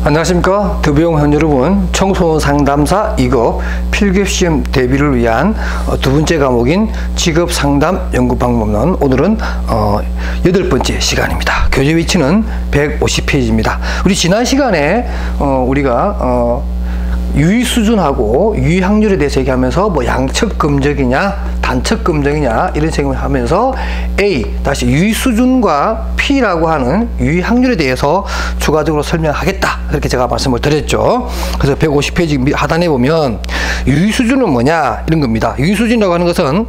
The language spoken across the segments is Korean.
안녕하십니까. 더비용현 여러분, 청소년 상담사 2급 필기시험 대비를 위한 두 번째 과목인 직업상담 연구방법론, 오늘은 8번째 시간입니다. 교재 위치는 150페이지입니다. 우리 지난 시간에 우리가 유의 수준하고 유의 확률에 대해서 얘기하면서 뭐 양측 검정이냐 단측 검정이냐 이런 생각을 하면서 다시 유의 수준과 P라고 하는 유의 확률에 대해서 추가적으로 설명하겠다, 그렇게 제가 말씀을 드렸죠. 그래서 150페이지 하단에 보면 유의 수준은 뭐냐 이런 겁니다. 유의 수준이라고 하는 것은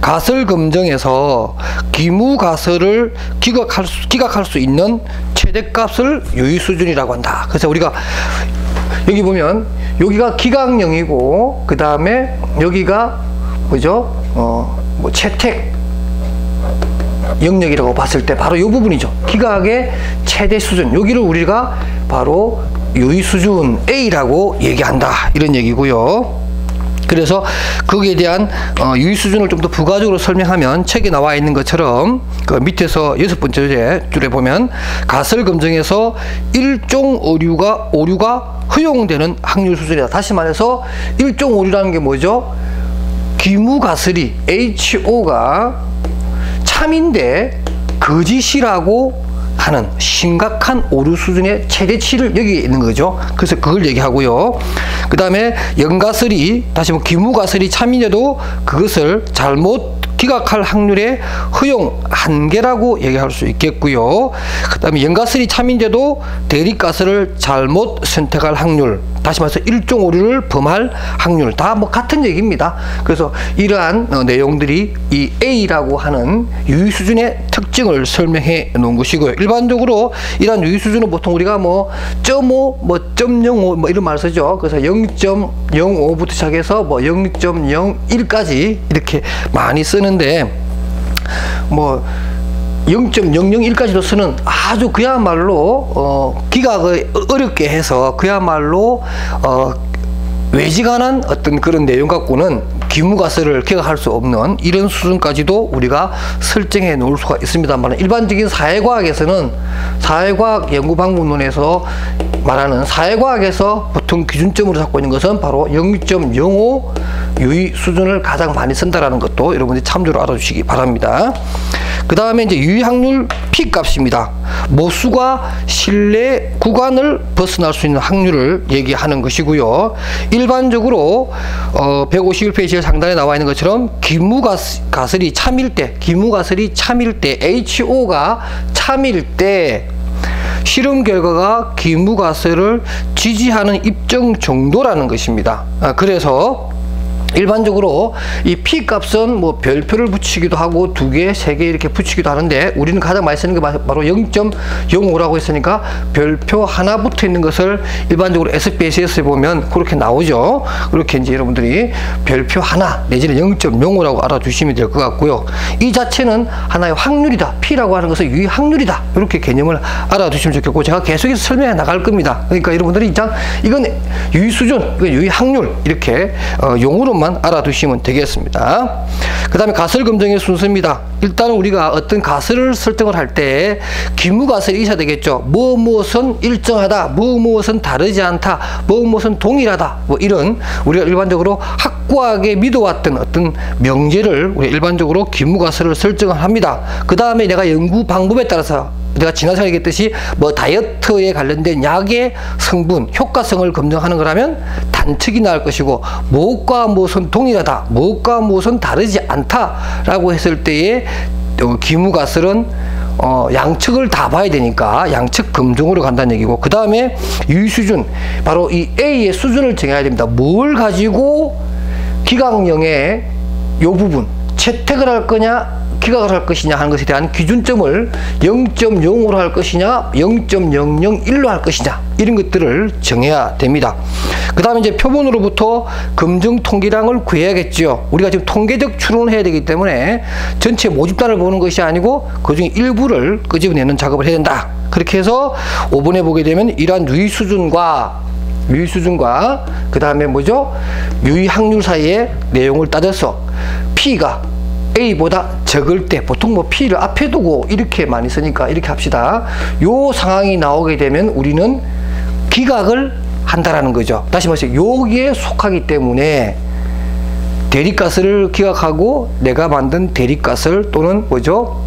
가설 검정에서 기무 가설을 기각할 수 있는 최대값을 유의 수준이라고 한다. 그래서 우리가 여기 보면 여기가 기각령이고 그 다음에 여기가 뭐죠? 뭐 채택 영역이라고 봤을 때 바로 이 부분이죠. 기각의 최대 수준, 여기를 우리가 바로 유의 수준 A라고 얘기한다, 이런 얘기고요. 그래서 거기에 대한 유의 수준을 좀 더 부가적으로 설명하면 책에 나와 있는 것처럼 그 밑에서 6번째 줄에 보면 가설 검정에서 일종 오류가 허용되는 확률 수준이다. 다시 말해서 일종 오류라는 게 뭐죠? 기무가설이 HO가 참인데 거짓이라고 하는 심각한 오류 수준의 최대치를 여기에 있는 거죠. 그래서 그걸 얘기하고요. 그 다음에 연가설이, 다시 기무가설이 참인데도 그것을 잘못 기각할 확률의 허용 한계라고 얘기할 수 있겠고요. 그 다음에 연가설이 참인데도 대립가설을 잘못 선택할 확률, 다시 말해서 일종 오류를 범할 확률, 다 뭐 같은 얘기입니다. 그래서 이러한 내용들이 이 A라고 하는 유의 수준의 특징을 설명해 놓은 것이고요. 일반적으로 이러한 유의 수준은 보통 우리가 뭐 0.5, 뭐 0.05 뭐 이런 말을 쓰죠. 그래서 0.05부터 시작해서 뭐 0.01까지 이렇게 많이 쓰는데, 뭐 0.001까지도 쓰는 아주 그야말로 기각을 어렵게 해서 그야말로 외지간한 어떤 그런 내용 갖고는 기무가설을 기각할 수 없는 이런 수준까지도 우리가 설정해 놓을 수가 있습니다만, 일반적인 사회과학에서는 사회과학 연구방법론에서 말하는 사회과학에서 보통 기준점으로 잡고 있는 것은 바로 0.05 유의 수준을 가장 많이 쓴다라는 것도 여러분들이 참조로 알아주시기 바랍니다. 그 다음에 이제 유의 확률 P 값입니다. 모수가 실내 구간을 벗어날 수 있는 확률을 얘기하는 것이고요. 일반적으로 151페이지 상단에 나와 있는 것처럼 기무가설이 참일 때 HO가 참일 때 실험 결과가 기무가설을 지지하는 입증 정도라는 것입니다. 그래서 일반적으로 이 P 값은 뭐 별표를 붙이기도 하고 2개, 3개 이렇게 붙이기도 하는데, 우리는 가장 많이 쓰는 게 바로 0.05라고 했으니까 별표 하나 붙어 있는 것을 일반적으로 SPSS에 보면 그렇게 나오죠. 그렇게 이제 여러분들이 별표 하나 내지는 0.05라고 알아주시면 될 것 같고요. 이 자체는 하나의 확률이다. P라고 하는 것은 유의 확률이다. 이렇게 개념을 알아두시면 좋겠고, 제가 계속해서 설명해 나갈 겁니다. 그러니까 여러분들이 이건 유의 수준, 이건 유의 확률, 이렇게 용어로 만 알아두시면 되겠습니다. 그 다음에 가설 검정의 순서입니다. 일단 우리가 어떤 가설을 설정을 할 때 기무가설이 있어야 되겠죠. 무엇은 일정하다, 무엇은 다르지 않다, 무엇은 동일하다, 뭐 이런 우리가 일반적으로 확고하게 믿어왔던 어떤 명제를 우리 일반적으로 기무가설을 설정을 합니다. 그 다음에 내가 연구 방법에 따라서 내가 지난 시간에 얘기했듯이 뭐 다이어트에 관련된 약의 성분, 효과성을 검증하는 거라면 단측이 나올 것이고, 무엇과 무엇은 동일하다, 무엇과 무엇은 다르지 않다라고 했을 때의 기무가설은 양측을 다 봐야 되니까 양측 검증으로 간다는 얘기고, 그 다음에 유의 수준, 바로 이 A의 수준을 정해야 됩니다. 뭘 가지고 기각령의 요 부분 채택을 할 거냐 기각을 할 것이냐 하는 것에 대한 기준점을 0.05로 할 것이냐 0.001로 할 것이냐, 이런 것들을 정해야 됩니다. 그 다음에 이제 표본으로부터 검증 통계량을 구해야겠죠. 우리가 지금 통계적 추론을 해야 되기 때문에 전체 모집단을 보는 것이 아니고 그 중에 일부를 끄집어내는 작업을 해야 된다. 그렇게 해서 5번에 보게 되면 이러한 유의 수준과 그 다음에 뭐죠? 유의 확률 사이의 내용을 따져서 P가 A보다 적을 때, 보통 뭐 P를 앞에 두고 이렇게 많이 쓰니까 이렇게 합시다. 요 상황이 나오게 되면 우리는 기각을 한다라는 거죠. 다시 말해서 여기에 속하기 때문에 대립가스를 기각하고 내가 만든 대립가스를 또는 뭐죠?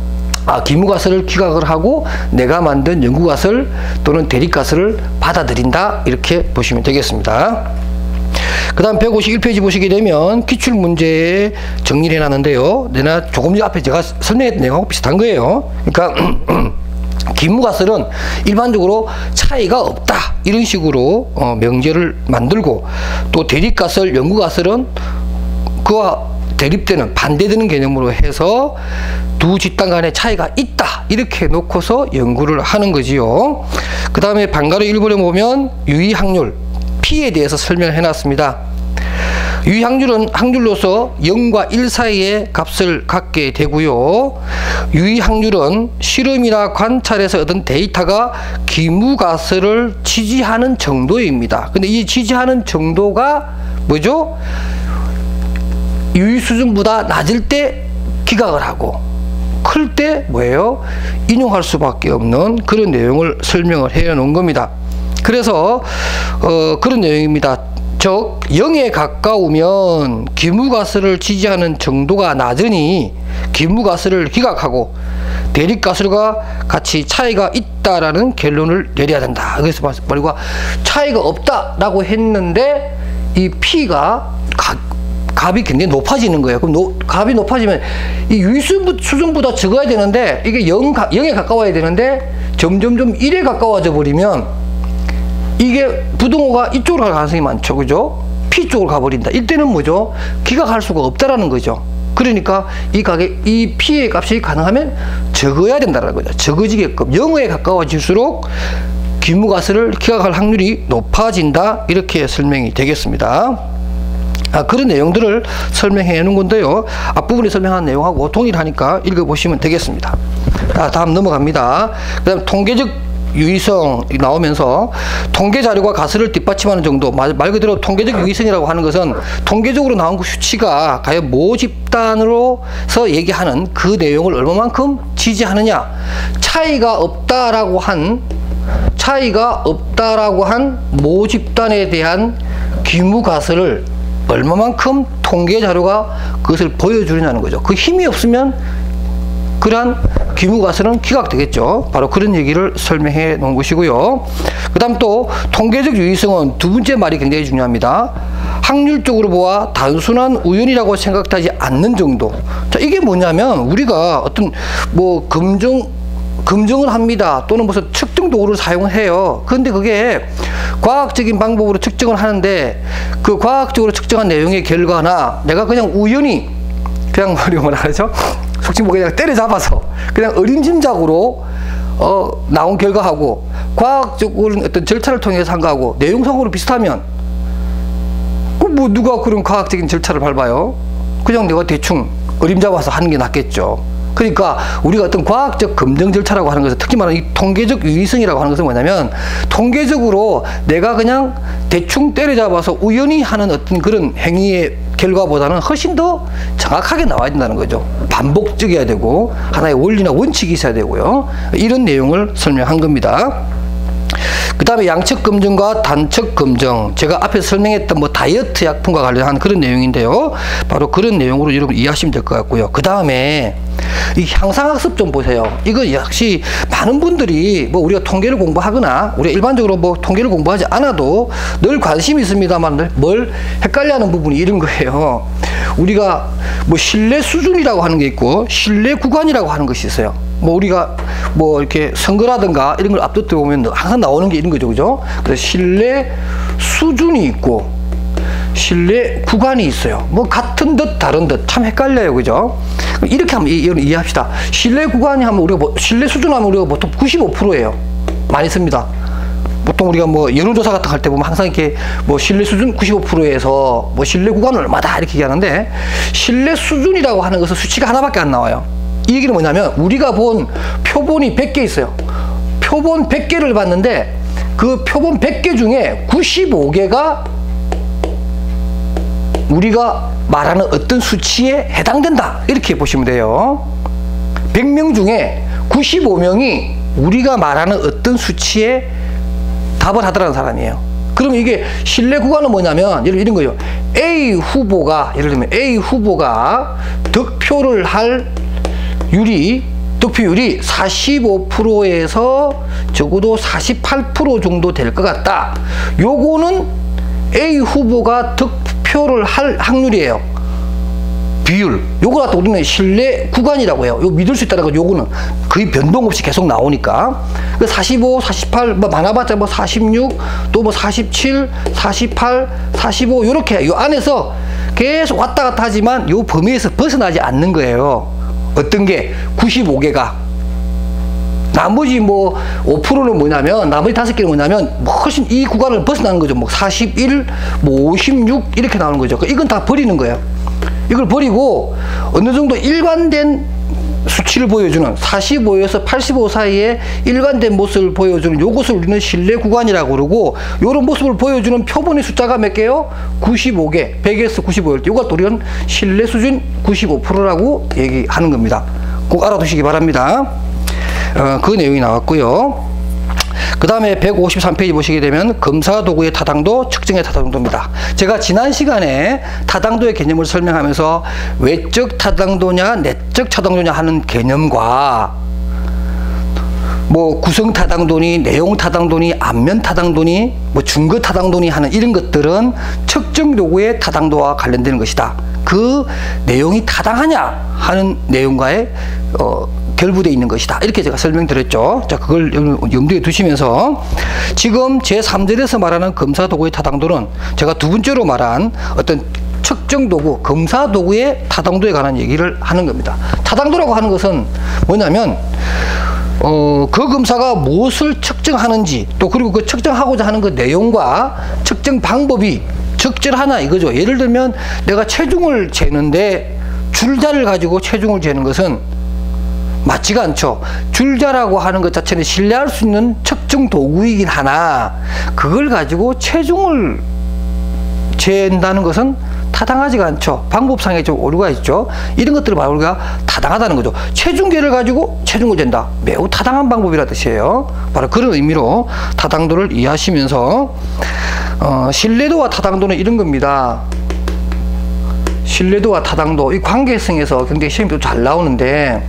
기무가스를 기각을 하고 내가 만든 연구가스를 또는 대립가스를 받아들인다, 이렇게 보시면 되겠습니다. 그 다음 151페이지 보시게 되면 기출문제에 정리를 해놨는데요. 내가 조금 전 앞에 제가 설명했던 내용하고 비슷한 거예요. 그러니까 기무가스는 일반적으로 차이가 없다, 이런 식으로 명제를 만들고, 또 대립가스, 연구가스는 그와 대립되는, 반대되는 개념으로 해서 두 집단 간의 차이가 있다, 이렇게 놓고서 연구를 하는 거지요. 그 다음에 방가루 1번에 보면 유의확률 P에 대해서 설명을 해놨습니다. 유의확률은 확률로서 0과 1 사이의 값을 갖게 되고요. 유의확률은 실험이나 관찰에서 얻은 데이터가 기무가스를 지지하는 정도입니다. 근데 이 지지하는 정도가 뭐죠? 유의 수준보다 낮을 때 기각을 하고 클 때 뭐예요? 인용할 수밖에 없는 그런 내용을 설명을 해 놓은 겁니다. 그래서 그런 내용입니다. 즉 0에 가까우면 기무가스를 지지하는 정도가 낮으니 기무가스를 기각하고 대립가스가 같이 차이가 있다라는 결론을 내려야 된다. 그래서 말과 차이가 없다라고 했는데 이 P가 값이 굉장히 높아지는 거예요. 그럼 값이 높아지면 이 유의 수준보다 적어야 되는데 이게 0에 가까워야 되는데 점점점 1에 가까워져 버리면 이게 부등호가 이쪽으로 갈 가능성이 많죠. 그죠? P 쪽으로 가버린다. 이때는 뭐죠? 기각할 수가 없다라는 거죠. 그러니까 이 P의 값이 가능하면 적어야 된다는 거죠. 적어지게끔 0에 가까워질수록 기무가스를 기각할 확률이 높아진다, 이렇게 설명이 되겠습니다. 그런 내용들을 설명해 놓은 건데요. 앞부분에 설명한 내용하고 동일하니까 읽어보시면 되겠습니다. 다음 넘어갑니다. 그 다음 통계적 유의성 나오면서 통계 자료가 가설을 뒷받침하는 정도, 말 그대로 통계적 유의성이라고 하는 것은 통계적으로 나온 그 수치가 과연 모집단으로서 얘기하는 그 내용을 얼마만큼 지지하느냐, 차이가 없다라고 한 모집단에 대한 기무가설을 얼마만큼 통계 자료가 그것을 보여주느냐는 거죠. 그 힘이 없으면 그러한 기무가설은 기각되겠죠. 바로 그런 얘기를 설명해 놓은 것이고요. 그 다음 또 통계적 유의성은 두 번째 말이 굉장히 중요합니다. 확률적으로 보아 단순한 우연이라고 생각하지 않는 정도. 자, 이게 뭐냐면 우리가 어떤 뭐 검증을 합니다. 또는 무슨 측정 도구를 사용해요. 그런데 그게 과학적인 방법으로 측정을 하는데 그 과학적으로 측정한 내용의 결과나 내가 그냥 우연히 그냥 뭐라 하죠? 속칭 뭐 그냥 때려잡아서 그냥 어림짐작으로 나온 결과하고 과학적으로 어떤 절차를 통해서 한 거하고 내용상으로 비슷하면 뭐 누가 그런 과학적인 절차를 밟아요? 그냥 내가 대충 어림잡아서 하는 게 낫겠죠. 그러니까 우리가 어떤 과학적 검증 절차라고 하는 것은 특히 말하는 이 통계적 유의성이라고 하는 것은 뭐냐면 통계적으로 내가 그냥 대충 때려잡아서 우연히 하는 어떤 그런 행위의 결과보다는 훨씬 더 정확하게 나와야 된다는 거죠. 반복적이어야 되고 하나의 원리나 원칙이 있어야 되고요. 이런 내용을 설명한 겁니다. 그 다음에 양측 검증과 단측 검증, 제가 앞에서 설명했던 뭐 다이어트 약품과 관련한 그런 내용인데요. 바로 그런 내용으로 여러분 이해하시면 될 것 같고요. 그 다음에 이 향상학습 좀 보세요. 이거 역시 많은 분들이 뭐 우리가 통계를 공부하거나 우리가 일반적으로 뭐 통계를 공부하지 않아도 늘 관심이 있습니다만 뭘 헷갈려하는 부분이 이런 거예요. 우리가 뭐 신뢰 수준이라고 하는 게 있고 신뢰 구간이라고 하는 것이 있어요. 뭐 우리가 뭐 이렇게 선거라든가 이런 걸 앞두고 보면 항상 나오는 게 이런 거죠. 그죠? 그래서 신뢰 수준이 있고 신뢰 구간이 있어요. 뭐 같은 듯 다른 듯 참 헷갈려요. 그죠? 이렇게 한번 이해합시다. 신뢰 구간이 하면 우리가 신뢰 수준 하면 우리가 보통 95%예요. 많이 씁니다. 보통 우리가 뭐 여론조사 같은 거 할 때 보면 항상 이렇게 뭐 신뢰 수준 95%에서 뭐 신뢰 구간은 얼마다 이렇게 얘기하는데 신뢰 수준이라고 하는 것은 수치가 하나밖에 안 나와요. 이 얘기는 뭐냐면 우리가 본 표본이 100개 있어요. 표본 100개를 봤는데 그 표본 100개 중에 95개가 우리가 말하는 어떤 수치에 해당된다. 이렇게 보시면 돼요. 100명 중에 95명이 우리가 말하는 어떤 수치에 답을 하더라는 사람이에요. 그럼 이게 신뢰 구간은 뭐냐면 이런 거예요. A 후보가 예를 들면 A 후보가 득표를 할 득표율이 45%에서 적어도 48% 정도 될 것 같다. 요거는 A 후보가 득표를 할 확률이에요. 비율. 요거 갖다 우리는 신뢰 구간이라고 해요. 요 믿을 수 있다는 거 요거는 거의 변동 없이 계속 나오니까. 45, 48, 뭐 많아봤자 뭐 46, 또 뭐 47, 48, 45 요렇게 요 안에서 계속 왔다 갔다 하지만 요 범위에서 벗어나지 않는 거예요. 어떤 게 95개가. 나머지 뭐 5%는 뭐냐면 나머지 5개는 뭐냐면 훨씬 이 구간을 벗어나는 거죠. 뭐 41, 뭐 56 이렇게 나오는 거죠. 이건 다 버리는 거예요. 이걸 버리고 어느 정도 일관된 수치를 보여주는 45에서 85 사이에 일관된 모습을 보여주는 요것을 우리는 신뢰 구간이라고 그러고, 요런 모습을 보여주는 표본의 숫자가 몇 개요? 95개. 100에서 95일 때 요걸 또 우리는 신뢰 수준 95%라고 얘기하는 겁니다. 꼭 알아두시기 바랍니다. 그 내용이 나왔고요. 그 다음에 153페이지 보시게 되면 검사 도구의 타당도, 측정의 타당도입니다. 제가 지난 시간에 타당도의 개념을 설명하면서 외적 타당도냐 내적 타당도냐 하는 개념과 뭐 구성 타당도니 내용 타당도니 안면 타당도니 뭐 증거 타당도니 하는 이런 것들은 측정 도구의 타당도와 관련되는 것이다. 그 내용이 타당하냐 하는 내용과의 결부되어 있는 것이다. 이렇게 제가 설명드렸죠. 자, 그걸 염두에 두시면서 지금 제3절에서 말하는 검사 도구의 타당도는 제가 두 번째로 말한 어떤 측정 도구, 검사 도구의 타당도에 관한 얘기를 하는 겁니다. 타당도라고 하는 것은 뭐냐면 그 검사가 무엇을 측정하는지, 또 그리고 그 측정하고자 하는 그 내용과 측정 방법이 적절하나 이거죠. 예를 들면 내가 체중을 재는데 줄자를 가지고 체중을 재는 것은 맞지가 않죠. 줄자라고 하는 것 자체는 신뢰할 수 있는 측정 도구이긴 하나 그걸 가지고 체중을 재는다는 것은 타당하지가 않죠. 방법상에 좀 오류가 있죠. 이런 것들을 바로 우리가 타당하다는 거죠. 체중계를 가지고 체중을 잰다. 매우 타당한 방법이라 뜻이에요. 바로 그런 의미로 타당도를 이해하시면서 신뢰도와 타당도는 이런 겁니다. 신뢰도와 타당도, 이 관계성에서 굉장히 시험이 잘 나오는데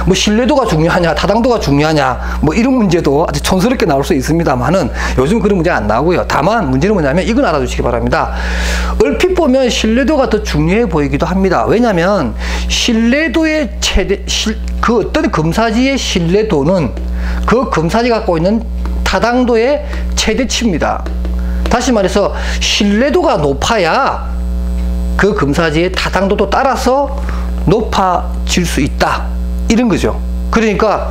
뭐 신뢰도가 중요하냐 타당도가 중요하냐 뭐 이런 문제도 아주 촌스럽게 나올 수 있습니다만은 요즘 그런 문제 안 나오고요. 다만 문제는 뭐냐면 이건 알아두시기 바랍니다. 얼핏 보면 신뢰도가 더 중요해 보이기도 합니다. 왜냐하면 신뢰도의 그 어떤 검사지의 신뢰도는 그 검사지 갖고 있는 타당도의 최대치입니다. 다시 말해서 신뢰도가 높아야 그 검사지의 타당도도 따라서 높아질 수 있다. 이런 거죠. 그러니까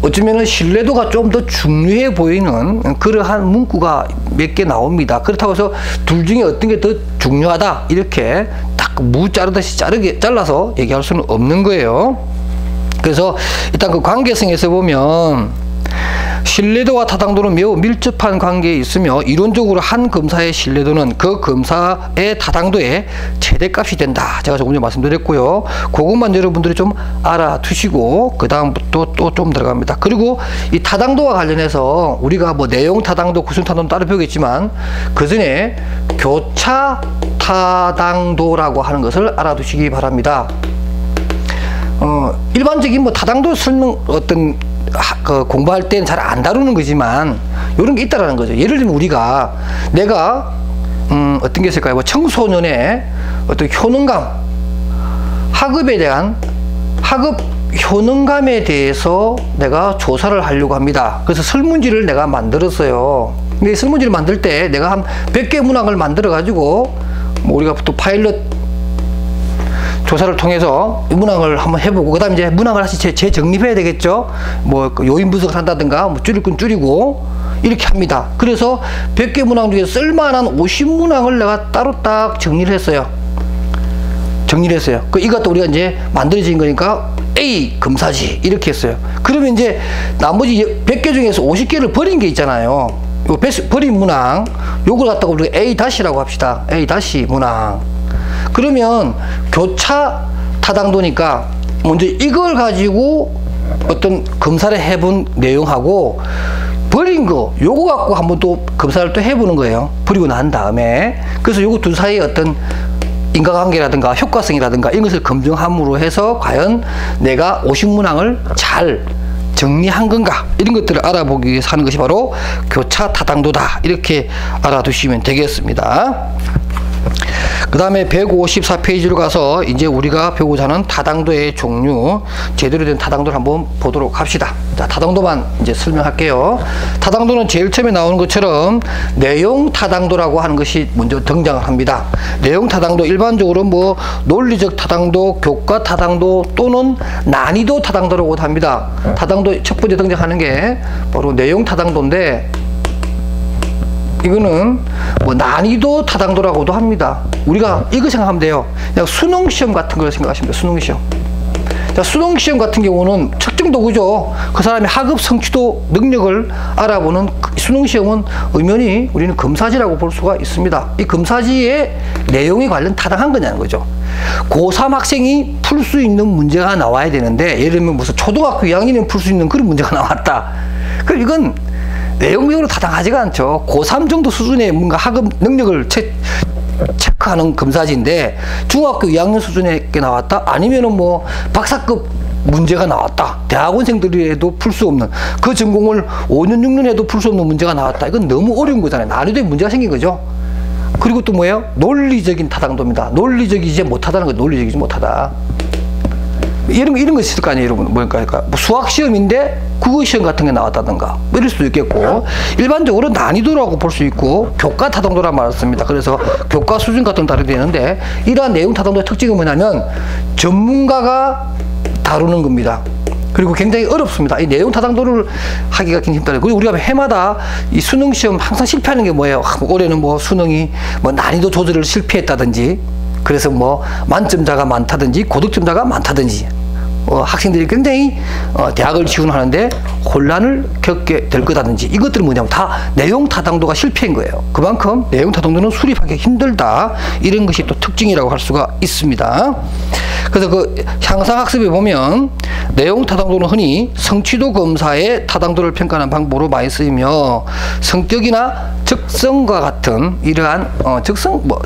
어쩌면은 신뢰도가 좀 더 중요해 보이는 그러한 문구가 몇 개 나옵니다. 그렇다고 해서 둘 중에 어떤 게 더 중요하다 이렇게 딱 무 자르듯이 잘라서 얘기할 수는 없는 거예요. 그래서 일단 그 관계성에서 보면 신뢰도와 타당도는 매우 밀접한 관계에 있으며 이론적으로 한 검사의 신뢰도는 그 검사의 타당도의 최대값이 된다. 제가 조금 전에 말씀드렸고요. 그것만 여러분들이 좀 알아두시고 그 다음부터 또 좀 들어갑니다. 그리고 이 타당도와 관련해서 우리가 뭐 내용 타당도, 구성 타당도 따로 배우겠지만 그 전에 교차 타당도라고 하는 것을 알아두시기 바랍니다. 일반적인 뭐 타당도 설명 공부할 때는 잘 안 다루는 거지만 이런 게 있다라는 거죠. 예를 들면 우리가 내가 어떤 게 있을까요? 뭐 청소년의 어떤 효능감, 학업에 대한 학업 효능감에 대해서 내가 조사를 하려고 합니다. 그래서 설문지를 내가 만들었어요. 근데 이 설문지를 만들 때 내가 한 100개 문항을 만들어 가지고 뭐 우리가 또 파일럿 조사를 통해서 문항을 한번 해보고 그 다음에 이제 문항을 다시 재정립해야 되겠죠. 뭐 요인 분석을 한다든가 뭐 줄일 건 줄이고 이렇게 합니다. 그래서 100개 문항 중에 쓸만한 50문항을 내가 따로 딱 정리를 했어요. 이것도 우리가 이제 만들어진 거니까 A 검사지 이렇게 했어요. 그러면 이제 나머지 100개 중에서 50개를 버린 게 있잖아요. 요 버린 문항 요걸 갖다가 우리가 A-라고 합시다. A- 문항. 그러면 교차 타당도니까 먼저 이걸 가지고 어떤 검사를 해본 내용하고 버린 거 요거 갖고 한번 또 검사를 또 해보는 거예요. 버리고 난 다음에. 그래서 요거 둘 사이에 어떤 인과관계라든가 효과성이라든가 이런 것을 검증함으로 해서 과연 내가 오십문항을 잘 정리한 건가, 이런 것들을 알아보기 위해서 하는 것이 바로 교차 타당도다, 이렇게 알아두시면 되겠습니다. 그 다음에 154페이지로 가서 이제 우리가 배우고자 하는 타당도의 종류, 제대로 된 타당도를 한번 보도록 합시다. 자, 타당도만 이제 설명할게요. 타당도는 제일 처음에 나오는 것처럼 내용 타당도라고 하는 것이 먼저 등장을 합니다. 내용 타당도, 일반적으로 뭐 논리적 타당도, 교과 타당도 또는 난이도 타당도라고 합니다. 타당도 첫 번째 등장하는 게 바로 내용 타당도인데, 이거는 뭐 난이도 타당도라고도 합니다. 우리가 이거 생각하면 돼요. 그냥 수능시험 같은 걸 생각하시면 돼요. 수능시험. 자, 수능시험 같은 경우는 측정 도구죠. 그 사람의 학업 성취도 능력을 알아보는 수능시험은 엄연히 우리는 검사지라고 볼 수가 있습니다. 이 검사지의 내용에 관련 타당한 거냐는 거죠. 고3 학생이 풀 수 있는 문제가 나와야 되는데, 예를 들면 무슨 초등학교 2학년이면 풀 수 있는 그런 문제가 나왔다. 그럼 이건 내용적으로 타당하지가 않죠. 고3 정도 수준의 뭔가 학업 능력을 체크하는 검사지인데, 중학교 2학년 수준에 나왔다? 아니면은 뭐 박사급 문제가 나왔다. 대학원생들에도 풀 수 없는, 그 전공을 5년, 6년에도 풀 수 없는 문제가 나왔다. 이건 너무 어려운 거잖아요. 난이도에 문제가 생긴 거죠. 그리고 또 뭐예요? 논리적인 타당도입니다. 논리적이지 못하다는 거예요. 논리적이지 못하다. 이런 거 있을 거 아니에요, 여러분. 뭐랄까, 뭐 수학시험인데 국어시험 같은 게 나왔다든가, 뭐 이럴 수도 있겠고, 일반적으로 난이도라고 볼 수 있고, 교과 타당도란 말을 씁니다. 그래서 교과 수준 같은 거 다르게 되는데, 이러한 내용 타당도의 특징이 뭐냐면, 전문가가 다루는 겁니다. 그리고 굉장히 어렵습니다. 이 내용 타당도를 하기가 굉장히 힘들어요. 그리고 우리가 해마다 이 수능시험 항상 실패하는 게 뭐예요? 올해는 뭐 수능이 뭐 난이도 조절을 실패했다든지, 그래서 뭐 만점자가 많다든지 고득점자가 많다든지, 학생들이 굉장히 대학을 지원하는데 혼란을 겪게 될 거다든지, 이것들은 뭐냐면 다 내용 타당도가 실패인 거예요. 그만큼 내용 타당도는 수립하기 힘들다, 이런 것이 또 특징이라고 할 수가 있습니다. 그래서 그 향상학습에 보면 내용 타당도는 흔히 성취도 검사의 타당도를 평가하는 방법으로 많이 쓰이며, 성격이나 적성과 같은 이러한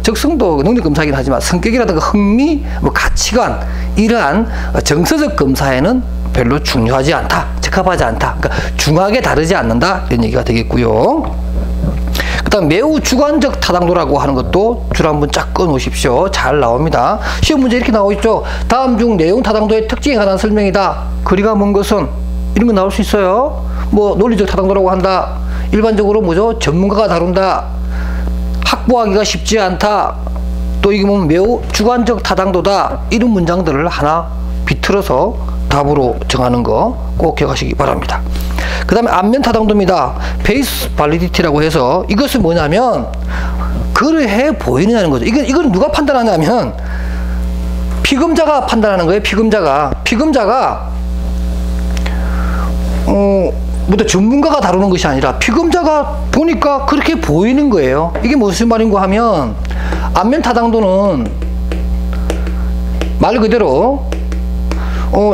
적성도 능력 검사이긴 하지만 성격이라든가 흥미, 뭐 가치관, 이러한 정서적 검사에는 별로 중요하지 않다, 적합하지 않다, 그러니까 중하게 다르지 않는다, 이런 얘기가 되겠고요. 그 다음 매우 주관적 타당도라고 하는 것도 줄 한번 쫙 꺼놓으십시오. 잘 나옵니다. 시험 문제 이렇게 나오고 있죠. 다음 중 내용 타당도의 특징에 관한 설명이다. 거리가 먼 것은, 이런 거 나올 수 있어요. 뭐 논리적 타당도라고 한다. 일반적으로 뭐죠? 전문가가 다룬다. 확보하기가 쉽지 않다. 또 이게 보면 매우 주관적 타당도다. 이런 문장들을 하나 비틀어서 답으로 정하는 거 꼭 기억하시기 바랍니다. 그 다음에 안면 타당도입니다. 페이스 발리디티라고 해서, 이것은 뭐냐면 그러해 보이느냐는 거죠. 이건 누가 판단하냐면 피검자가 판단하는 거예요. 피검자가 뭐 전문가가 다루는 것이 아니라 피검자가 보니까 그렇게 보이는 거예요. 이게 무슨 말인가 하면, 안면 타당도는 말 그대로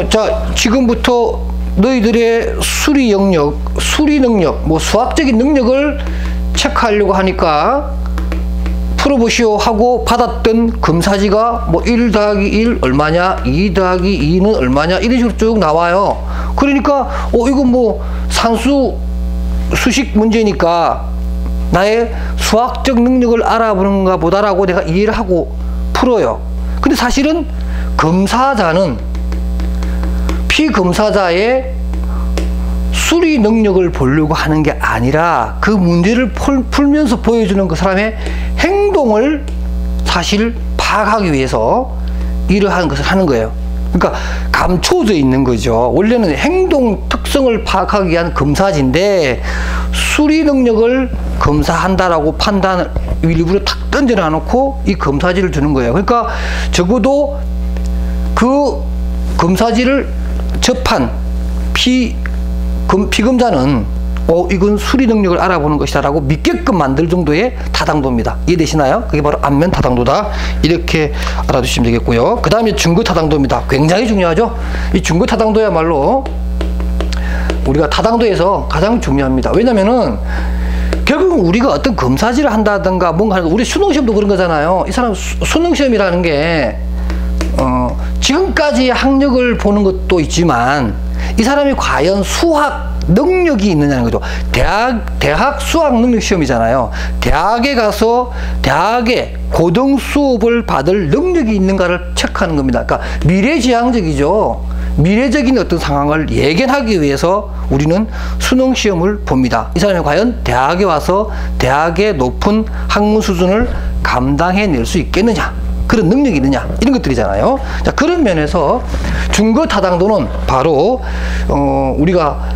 자, 지금부터 너희들의 수리 능력, 뭐 수학적인 능력을 체크하려고 하니까 풀어보시오 하고 받았던 검사지가 뭐 1 더하기 1 얼마냐, 2 더하기 2는 얼마냐, 이런 식으로 쭉 나와요. 그러니까 이거 뭐 산수 수식 문제니까 나의 수학적 능력을 알아보는가 보다라고 내가 이해를 하고 풀어요. 근데 사실은 검사자는 피검사자의 수리 능력을 보려고 하는 게 아니라 그 문제를 풀면서 보여주는 그 사람의 행동을 사실 파악하기 위해서 이러한 것을 하는 거예요. 그러니까 감춰져 있는 거죠. 원래는 행동 특성을 파악하기 위한 검사지인데 수리 능력을 검사한다라고 판단을 일부러 탁 던져놔 놓고 이 검사지를 주는 거예요. 그러니까 적어도 그 검사지를 접한 피검자는 이건 수리 능력을 알아보는 것이다 라고 믿게끔 만들 정도의 타당도입니다. 이해되시나요? 그게 바로 안면 타당도다, 이렇게 알아두시면 되겠고요. 그 다음에 증거 타당도입니다. 굉장히 중요하죠. 이 증거 타당도야말로 우리가 타당도에서 가장 중요합니다. 왜냐면은 결국은 우리가 어떤 검사지를 한다든가 뭔가 우리 수능시험도 그런 거잖아요. 이 사람 수능시험이라는 게 지금까지 학력을 보는 것도 있지만 이 사람이 과연 수학 능력이 있느냐는 거죠. 대학 수학 능력 시험이잖아요. 대학에 가서 대학의 고등 수업을 받을 능력이 있는가를 체크하는 겁니다. 그러니까 미래지향적이죠. 미래적인 어떤 상황을 예견하기 위해서 우리는 수능 시험을 봅니다. 이 사람이 과연 대학에 와서 대학의 높은 학문 수준을 감당해낼 수 있겠느냐, 그런 능력이 있느냐, 이런 것들이잖아요. 자, 그런 면에서 중거 타당도는 바로 우리가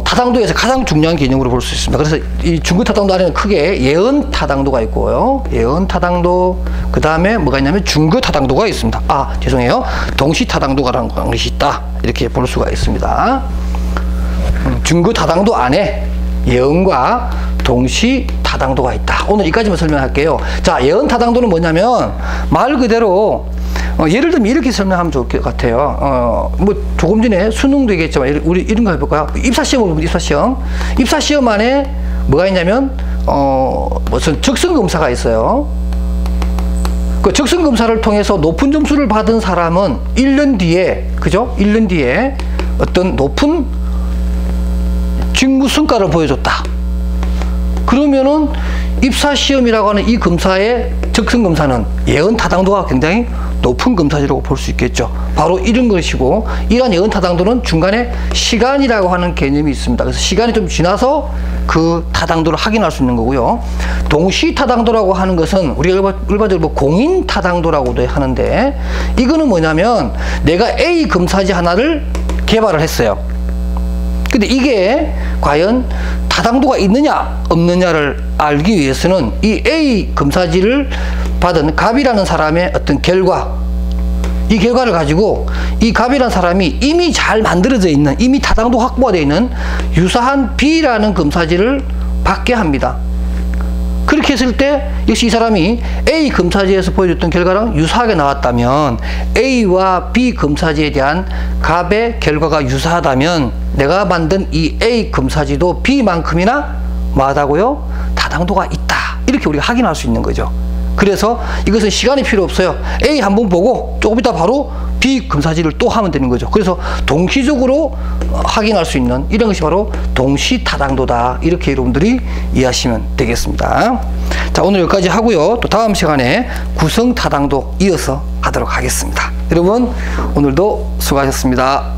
타당도에서 가장 중요한 개념으로 볼 수 있습니다. 그래서 이 중거 타당도 안에는 크게 예언 타당도가 있고요. 예언 타당도, 그 다음에 뭐가 있냐면 중거 타당도가 있습니다. 죄송해요. 동시 타당도라는 것이 있다. 이렇게 볼 수가 있습니다. 중거 타당도 안에 예언과 동시 타당도가 있다. 오늘 여기까지만 설명할게요. 자, 예언 타당도는 뭐냐면 말 그대로 예를 들면 이렇게 설명하면 좋을 것 같아요. 뭐 조금 전에 수능도 얘기했지만 우리 이런 거 해볼까요? 입사시험을 보면 입사시험 안에 뭐가 있냐면 무슨 적성검사가 있어요. 그 적성검사를 통해서 높은 점수를 받은 사람은 1년 뒤에, 그죠? 1년 뒤에 어떤 높은 직무 성과를 보여줬다. 그러면은 입사시험이라고 하는 이 검사의 적성검사는 예언 타당도가 굉장히 높은 검사지라고 볼 수 있겠죠. 바로 이런 것이고, 이러한 예언 타당도는 중간에 시간이라고 하는 개념이 있습니다. 그래서 시간이 좀 지나서 그 타당도를 확인할 수 있는 거고요. 동시 타당도라고 하는 것은 우리가 일반적으로 공인 타당도라고도 하는데, 이거는 뭐냐면 내가 A 검사지 하나를 개발을 했어요. 근데 이게 과연 타당도가 있느냐 없느냐를 알기 위해서는 이 A 검사지를 받은 갑이라는 사람의 어떤 결과, 이 결과를 가지고 이 갑이라는 사람이 이미 잘 만들어져 있는, 이미 타당도 확보가 되어 있는 유사한 B라는 검사지를 받게 합니다. 그렇게 했을 때 역시 이 사람이 A 검사지에서 보여줬던 결과랑 유사하게 나왔다면, A와 B 검사지에 대한 갑의 결과가 유사하다면 내가 만든 이 A 검사지도 B만큼이나 뭐하다고요? 타당도가 있다. 이렇게 우리가 확인할 수 있는 거죠. 그래서 이것은 시간이 필요 없어요. A 한번 보고 조금 이따 바로 B 검사지를 또 하면 되는 거죠. 그래서 동시적으로 확인할 수 있는 이런 것이 바로 동시 타당도다. 이렇게 여러분들이 이해하시면 되겠습니다. 자, 오늘 여기까지 하고요. 또 다음 시간에 구성 타당도 이어서 하도록 하겠습니다. 여러분, 오늘도 수고하셨습니다.